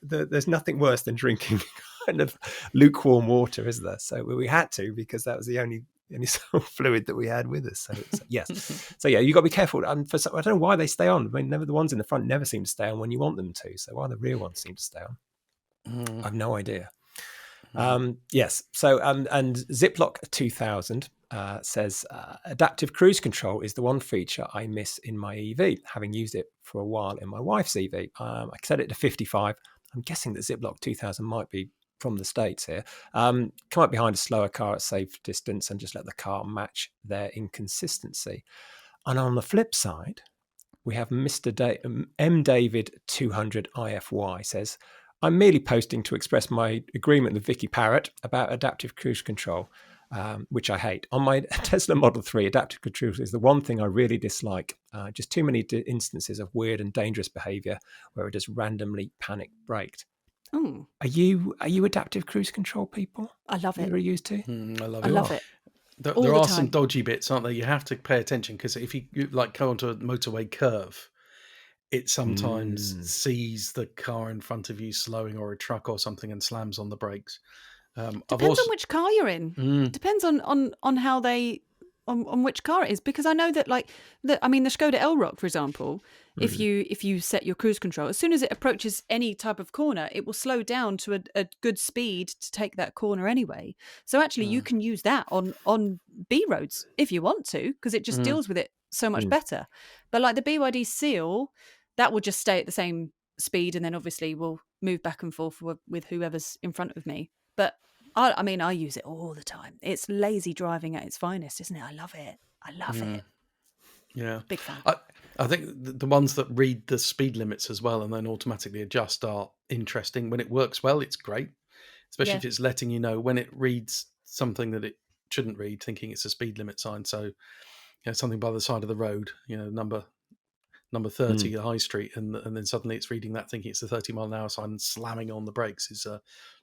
there's nothing worse than drinking kind of lukewarm water, is there? So we had to, because that was the only sort of fluid that we had with us. So yes. So yeah, you got to be careful. I don't know why they stay on. I mean, the ones in the front never seem to stay on when you want them to. So why the rear ones seem to stay on? I have no idea. Yes. So, and Ziploc 2000 says adaptive cruise control is the one feature I miss in my EV, having used it for a while in my wife's EV. I set it to 55. I'm guessing that Ziploc 2000 might be from the States here. Come up behind a slower car at safe distance and just let the car match their inconsistency. And on the flip side, we have Mr. M. David 200 IFY says, I'm merely posting to express my agreement with Vicky Parrott about adaptive cruise control, which I hate. On my Tesla Model 3, adaptive cruise control is the one thing I really dislike. Just too many instances of weird and dangerous behaviour where it just randomly panic braked. Oh. Are you adaptive cruise control people? I love it. You're used to? I love it. There are some dodgy bits, aren't there? You have to pay attention, because if you like go onto a motorway curve, it sometimes sees the car in front of you slowing, or a truck or something, and slams on the brakes. Depends on which car you're in. Depends on how they on which car it is, because I know that the Škoda Elrock, for example, if you set your cruise control, as soon as it approaches any type of corner, it will slow down to a good speed to take that corner anyway. So actually, you can use that on B roads if you want to, because it just deals with it so much better. But like the BYD Seal, that will just stay at the same speed, and then obviously will move back and forth with whoever's in front of me. But I use it all the time. It's lazy driving at its finest, isn't it? I love it. It. Yeah. Big fan. I think the ones that read the speed limits as well and then automatically adjust are interesting. When it works well, it's great, especially if it's letting you know when it reads something that it shouldn't read, thinking it's a speed limit sign. So, something by the side of the road, number 30 High Street, and then suddenly it's reading that, thinking it's the 30 mile an hour sign, and slamming on the brakes is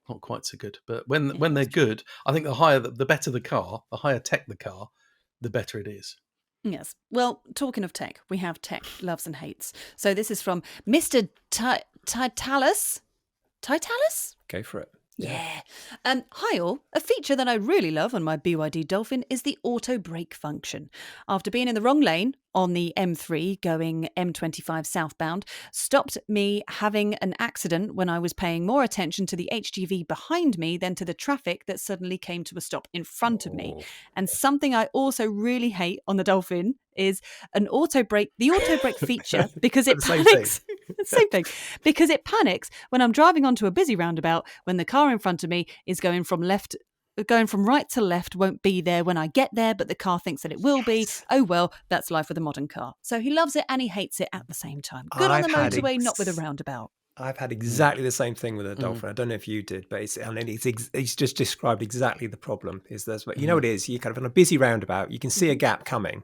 not quite so good. But when they're good, I think the better the car, the higher tech the car, the better it is. Yes. Well, talking of tech, we have tech loves and hates. So this is from Mr. Titalis. Titalis? Go for it. Yeah. Hi all. A feature that I really love on my BYD Dolphin is the auto brake function. After being in the wrong lane on the M3 going M25 southbound, stopped me having an accident when I was paying more attention to the HGV behind me than to the traffic that suddenly came to a stop in front of me. And something I also really hate on the Dolphin is the auto brake feature, because it panics. Same thing. Because it panics when I'm driving onto a busy roundabout, when the car in front of me is going from right to left, won't be there when I get there, but the car thinks that it will be. Oh, well, that's life with a modern car. So he loves it and he hates it at the same time. Good on the motorway, not with a roundabout. I've had exactly the same thing with a Dolphin. I don't know if you did, but he's just described exactly the problem. Is there's what it is. You kind of on a busy roundabout, you can see a gap coming,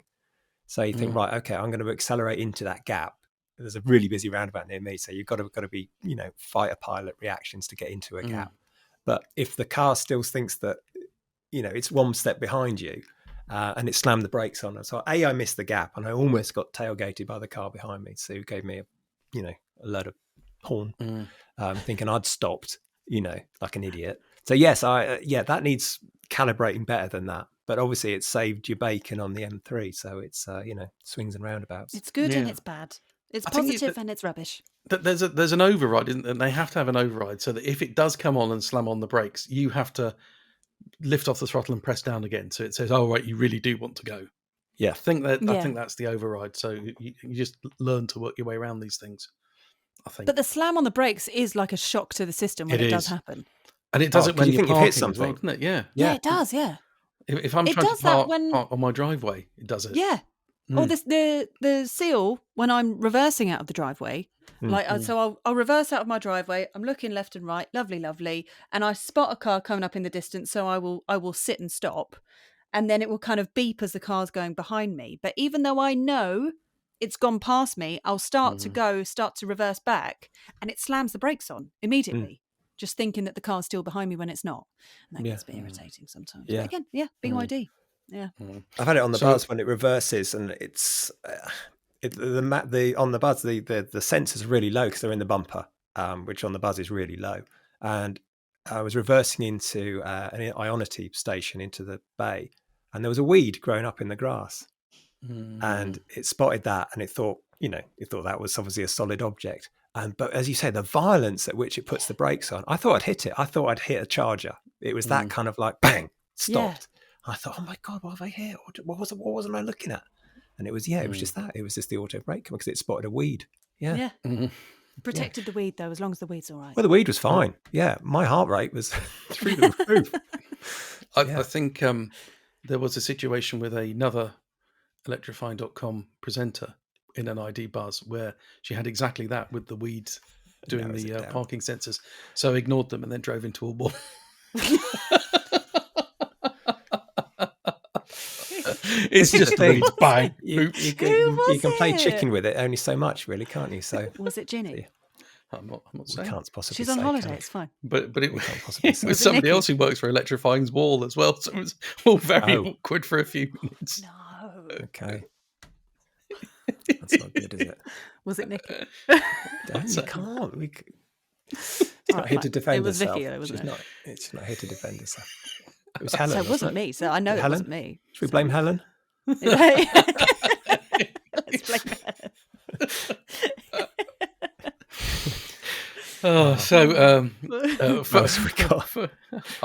so you think, right, okay, I'm going to accelerate into that gap. There's a really busy roundabout near me, so you've got to be fighter pilot reactions to get into a gap. But if the car still thinks that it's one step behind you, and it slammed the brakes on, so I missed the gap and I almost got tailgated by the car behind me. So it gave me a load of porn, thinking I'd stopped, like an idiot. So yes, that needs calibrating better than that. But obviously, it saved your bacon on the M3, so it's swings and roundabouts. It's good and it's bad. It's positive and it's rubbish. There's an override, isn't there? And they have to have an override so that if it does come on and slam on the brakes, you have to lift off the throttle and press down again. So it says, "Oh right, you really do want to go." Yeah, I think that's the override. So you just learn to work your way around these things, I think. But the slam on the brakes is like a shock to the system when it does happen. And it does it when you're parking hit something, as well, doesn't it? Yeah, it does. Yeah. If I'm trying to park on my driveway, it does it. Yeah. Or the seal when I'm reversing out of the driveway, so I'll reverse out of my driveway. I'm looking left and right, lovely, and I spot a car coming up in the distance, so I will sit and stop, and then it will kind of beep as the car's going behind me. But even though I know it's gone past me, I'll start to reverse back, and it slams the brakes on immediately. Just thinking that the car's still behind me when it's not, and that gets a bit irritating sometimes. Yeah. But again, BYD. Yeah, I've had it on the buzz when it reverses, and it's on the buzz the sensors are really low because they're in the bumper, which on the buzz is really low. And I was reversing into an Ionity station into the bay, and there was a weed growing up in the grass, and it spotted that, and it thought that was obviously a solid object. But as you say, the violence at which it puts the brakes on, I thought I'd hit it. I thought I'd hit a Charger. It was that kind of like bang, stopped. Yeah. I thought, oh my God, what have I hit? What wasn't I looking at? And it was it was just that. It was just the auto brake because it spotted a weed. Yeah. Protected the weed though, as long as the weed's all right. Well, the weed was fine. Yeah, my heart rate was through the roof. I think there was a situation with another Electrifying.com presenter in an ID buzz where she had exactly that with the weeds doing the parking sensors. So ignored them and then drove into a wall. It's just weeds. Bang. You can play chicken with it only so much, really, can't you? So was it Ginny? I'm not saying. Can't possibly. She's on holiday. It's fine. But it was somebody else who works for Electrifying's wall as well. So it was all very awkward for a few minutes. No. Okay. That's not good, is it? Was it Nicky? You can't. It's not here to defend herself. It was Vicky, though, wasn't it? It's not here to defend herself. It was Helen. So it wasn't me. So I know it wasn't me. Should we blame Helen? Let's blame Helen. I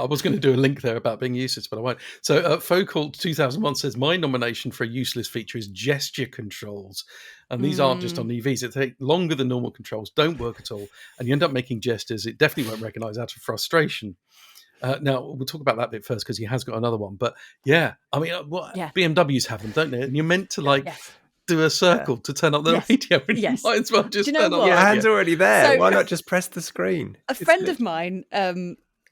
was going to do a link there about being useless, but I won't. So Focal 2001 says, my nomination for a useless feature is gesture controls. And these aren't just on EVs. It takes longer than normal controls, don't work at all. And you end up making gestures it definitely won't recognise out of frustration. Now, we'll talk about that bit first because he has got another one. But BMWs have them, don't they? And you're meant to do a circle to turn up the radio. And you might as well just turn up the radio. Your hand's already there. So, why not just press the screen? A friend of mine,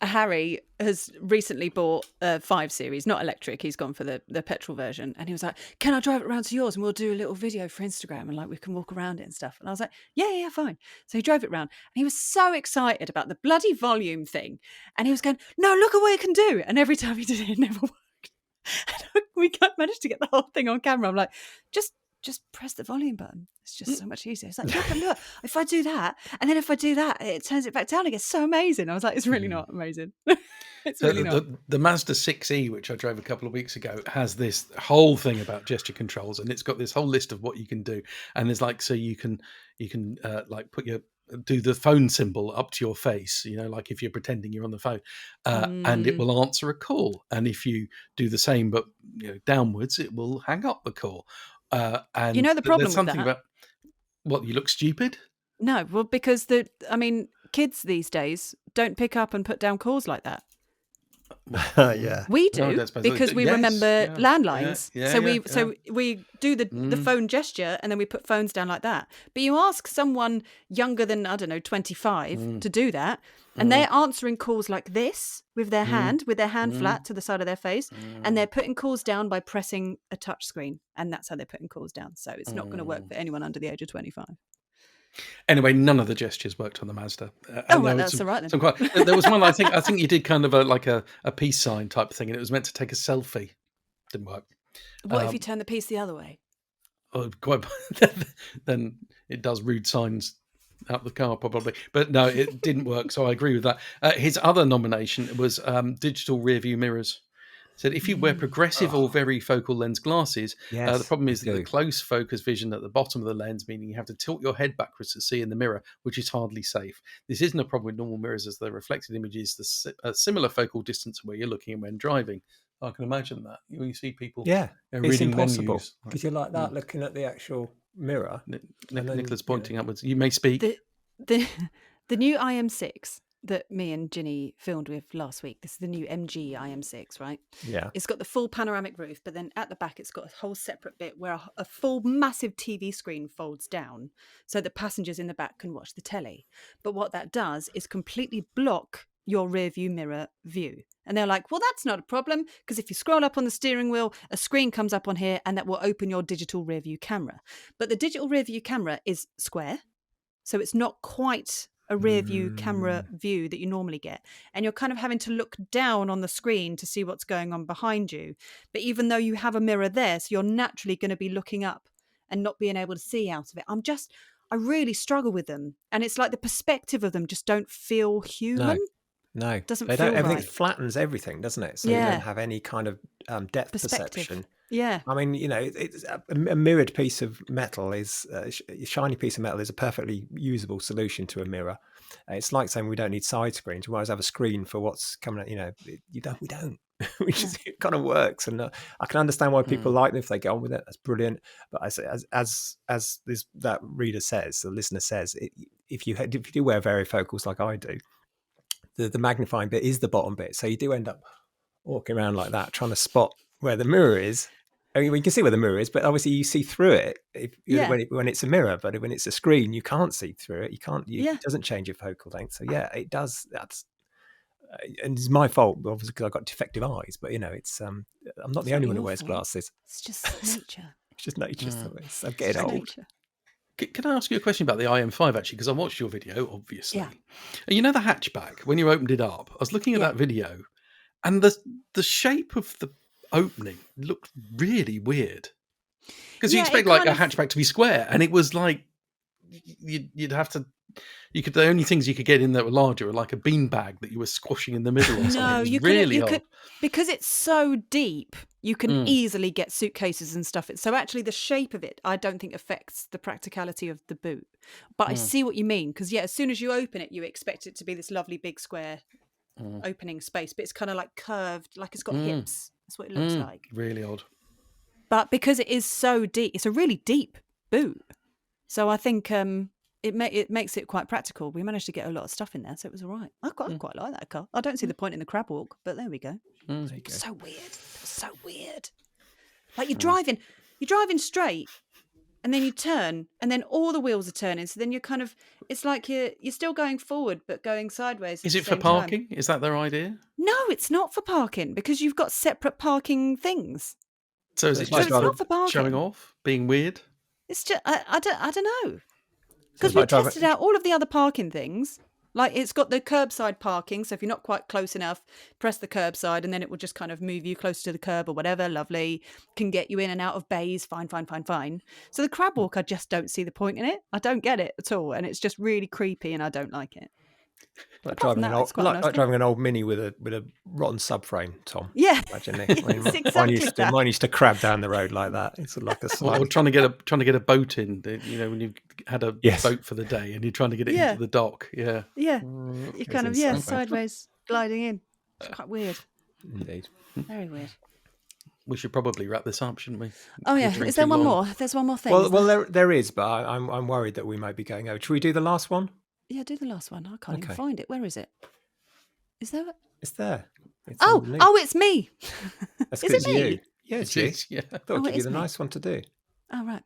Harry, has recently bought a 5 Series, not electric. He's gone for the petrol version. And he was like, can I drive it around to yours and we'll do a little video for Instagram and we can walk around it and stuff. And I was like, yeah, fine. So he drove it around and he was so excited about the bloody volume thing. And he was going, no, look at what it can do. And every time he did it, it never worked. And we managed to get the whole thing on camera. I'm like, just press the volume button. It's just so much easier. It's like, look, if I do that, and then if I do that, it turns it back down again. It's so amazing. I was like, it's really not amazing. It's really not. The Mazda 6e, which I drove a couple of weeks ago, has this whole thing about gesture controls, and it's got this whole list of what you can do. And there's so you can do the phone symbol up to your face, like if you're pretending you're on the phone, and it will answer a call. And if you do the same, but downwards, it will hang up the call. And the problem there's something with that. About you look stupid. No, well, because kids these days don't pick up and put down calls like that. Yeah, we do because we remember landlines. We do the phone gesture and then we put phones down like that. But you ask someone younger than 25 to do that, and they're answering calls like this with their hand, flat to the side of their face, and they're putting calls down by pressing a touch screen, and that's how they're putting calls down. So it's not going to work for anyone under the age of 25. Anyway, none of the gestures worked on the Mazda. That's all right then. There was one, I think you did kind of a peace sign type thing, and it was meant to take a selfie. Didn't work. What if you turn the piece the other way? Then it does rude signs out the car probably. But no, it didn't work. So I agree with that. His other nomination was digital rear view mirrors. Said if you wear progressive or very focal lens glasses, the problem is that the close focus vision at the bottom of the lens, meaning you have to tilt your head backwards to see in the mirror, which is hardly safe. This isn't a problem with normal mirrors, as the reflected image is a similar focal distance where you're looking when driving. I can imagine that. You see people reading impossible menus. because you're like that looking at the actual mirror. Nicholas pointing upwards. You may speak. The new IM6 that me and Ginny filmed with last week. This is the new MG IM6, right? Yeah. It's got the full panoramic roof, but then at the back it's got a whole separate bit where a full massive TV screen folds down so that passengers in the back can watch the telly. But what that does is completely block your rear view mirror view. And they're like, well, that's not a problem, because if you scroll up on the steering wheel, a screen comes up on here and that will open your digital rear view camera. But the digital rear view camera is square, so it's not quite a rear view camera view that you normally get. And you're kind of having to look down on the screen to see what's going on behind you. But even though you have a mirror there, so you're naturally going to be looking up and not being able to see out of it. I really struggle with them. And it's like the perspective of them just don't feel human. No, doesn't they feel don't. Everything right. flattens everything, doesn't it? So you don't have any kind of depth perception. Yeah, I mean, it's a mirrored piece of metal is a shiny piece of metal is a perfectly usable solution to a mirror. It's like saying we don't need side screens. We might have a screen for what's coming at. We don't. It kind of works, and I can understand why people like them if they get on with it. That's brilliant. But as that reader says, the listener says, if you do wear varifocals like I do, the magnifying bit is the bottom bit, so you do end up walking around like that trying to spot where the mirror is. I mean, you can see where the mirror is, but obviously you see through it when it's a mirror. But when it's a screen, you can't see through it. It doesn't change your focal length. So yeah, it does. That's and it's my fault, obviously, because I've got defective eyes. But it's I'm not the only one who wears glasses. It's just nature. It's just nature. So I'm getting old. Nature. Can I ask you a question about the IM5 actually? Because I watched your video, obviously. Yeah. And the hatchback, when you opened it up, I was looking at that video, and the shape of the opening looked really weird. Because you expect like a hatchback to be square, and it was like you'd have to. The only things you could get in that were larger were like a beanbag that you were squashing in the middle or something. No, you could, because it's so deep, you can easily get suitcases and stuff. So actually the shape of it, I don't think affects the practicality of the boot. But I see what you mean, because as soon as you open it, you expect it to be this lovely big square opening space, but it's kind of like curved, like it's got hips. That's what it looks like. Really odd. But because it is so deep, it's a really deep boot. So I think it makes it quite practical. We managed to get a lot of stuff in there, so it was all right. I quite like that car. I don't see the point in the crab walk, but there we go. So weird. So weird. Like you're driving straight, and then you turn, and then all the wheels are turning. So then you're kind of, it's like you're still going forward, but going sideways. Is it for parking? Is that their idea? No, it's not for parking, because you've got separate parking things. So is it just not for parking. Showing off, being weird? It's just I don't know. Because we tested out all of the other parking things. Like it's got the curbside parking. So if you're not quite close enough, press the curbside and then it will just kind of move you closer to the curb or whatever. Lovely. Can get you in and out of bays. Fine. So the crab walk, I just don't see the point in it. I don't get it at all. And it's just really creepy and I don't like it. Like driving an old Mini with a rotten subframe, Tom. Yeah, imagine exactly mine used to crab down the road like that. It's like a slide. Or trying to get a boat in. When you had a boat for the day and you're trying to get it into the dock. Yeah, you kind of sideways gliding in. It's quite weird. Indeed, very weird. We should probably wrap this up, shouldn't we? Oh yeah, is there one more? There's one more thing. Well, there is, but I'm worried that we might be going over. Should we do the last one? Yeah, do the last one. I can't even find it. Where is it? Is there? It's there. It's me. That's is it me? You. Yeah, it's you. Yeah. I thought it'd be the nice one to do. Oh, right.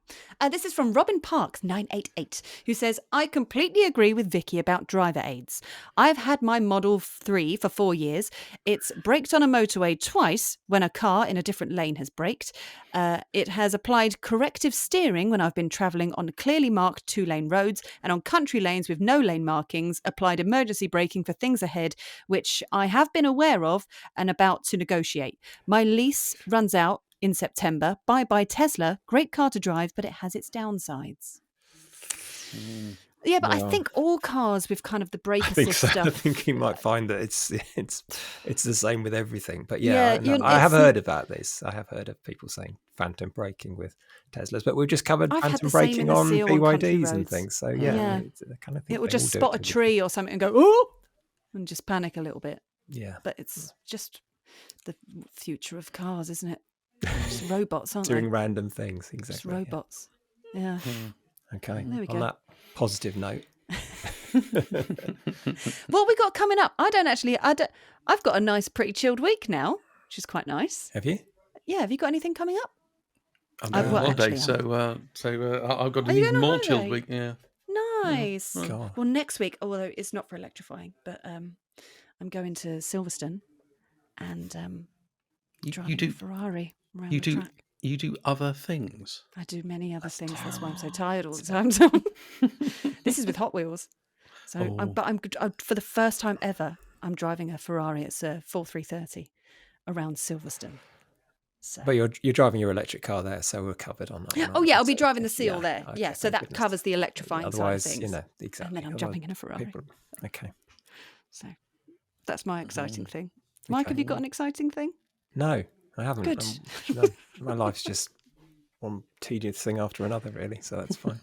This is from Robin Parks, 988, who says, I completely agree with Vicky about driver aids. I've had my Model 3 for 4 years. It's braked on a motorway twice when a car in a different lane has braked. It has applied corrective steering when I've been travelling on clearly marked 2-lane roads, and on country lanes with no lane markings, applied emergency braking for things ahead, which I have been aware of and about to negotiate. My lease runs out in September. Bye Tesla. Great car to drive, but it has its downsides. Yeah, but I Well, think all cars with kind of the brake I think assist so. stuff. I think you might find that it's the same with everything. But Yeah, I have heard about this. I have heard of people saying phantom braking with Teslas, but we've just covered I've had phantom the same in braking the on seal on country BYDs and roads. things. So Yeah. I kind of think It will they just all do spot it a to a tree or something and go, oh, and just panic a little bit. Yeah. But it's just the future of cars, isn't it? Just robots, aren't doing they? random things. Exactly. Just robots. Yeah. Okay. There we On go. that positive note. What we got coming up? I've got a nice, pretty chilled week now, which is quite nice. Have you? Yeah. Have you got anything coming up? I'm on holiday, so I've got an even more chilled week. Yeah. Nice. God. Well, next week, although it's not for electrifying, but I'm going to Silverstone and driving a Ferrari around the track. You do other things. I do many other things. That's why I'm so tired all the time. This is with Hot Wheels. So, I'm for the first time ever, I'm driving a Ferrari. It's a full 330 around Silverstone. So. But you're driving your electric car there, so we're covered on that. Oh yeah, I'll be driving the Seal there. Okay, yeah, so that covers the electrifying Otherwise, side of things. Exactly. And then I'm jumping in a Ferrari. Okay. So that's my exciting thing. Mike, have you got an exciting thing? No, I haven't. Good. No, my life's just one tedious thing after another, really. So that's fine.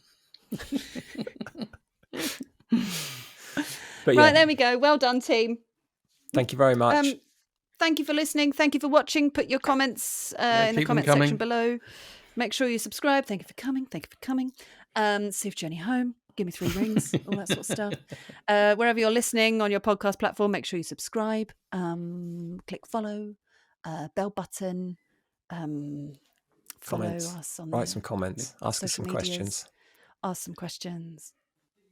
But right, there we go. Well done, team. Thank you very much. Thank you for listening. Thank you for watching. Put your comments in the comment section below. Make sure you subscribe. Thank you for coming. Safe journey home. Give me 3 rings. All that sort of stuff. Wherever you're listening on your podcast platform, make sure you subscribe. Click follow. Bell button. Follow us on Write some comments. Ask us some questions. Ask some questions.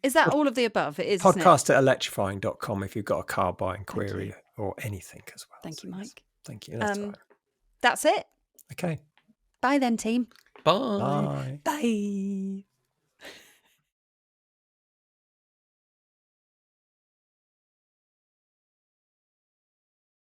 Is that all of the above? It is. Podcast@electrifying.com if you've got a car buying query or anything as well. Thank you, Mike. Thank you. That's right. That's it. Okay. Bye then, team. Bye. Bye. Bye.